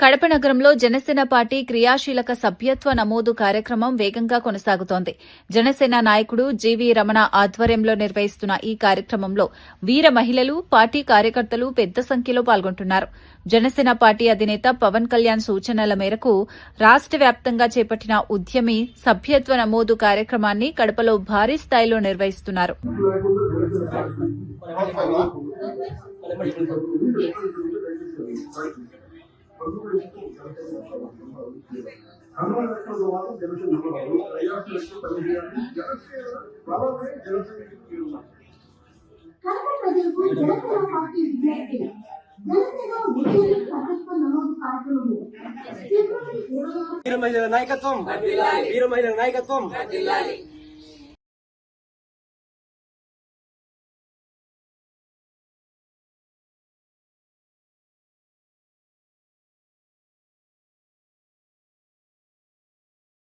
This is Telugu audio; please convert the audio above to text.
కడప నగరంలో జనసేన పార్టీ క్రియాశీలక సభ్యత్వ నమోదు కార్యక్రమం వేగంగా కొనసాగుతోంది. జనసేన నాయకుడు జీవీ రమణ ఆధ్వర్యంలో నిర్వహిస్తున్న ఈ కార్యక్రమంలో వీర మహిళలు, పార్టీ కార్యకర్తలు పెద్ద సంఖ్యలో పాల్గొంటున్నారు. జనసేన పార్టీ అధినేత పవన్ కళ్యాణ్ సూచనల మేరకు రాష్ట్ర వ్యాప్తంగా చేపట్టిన ఉద్యమి సభ్యత్వ నమోదు కార్యక్రమాన్ని కడపలో భారీ స్థాయిలో నిర్వహిస్తున్నారు. వీర మహిళల నాయకత్వం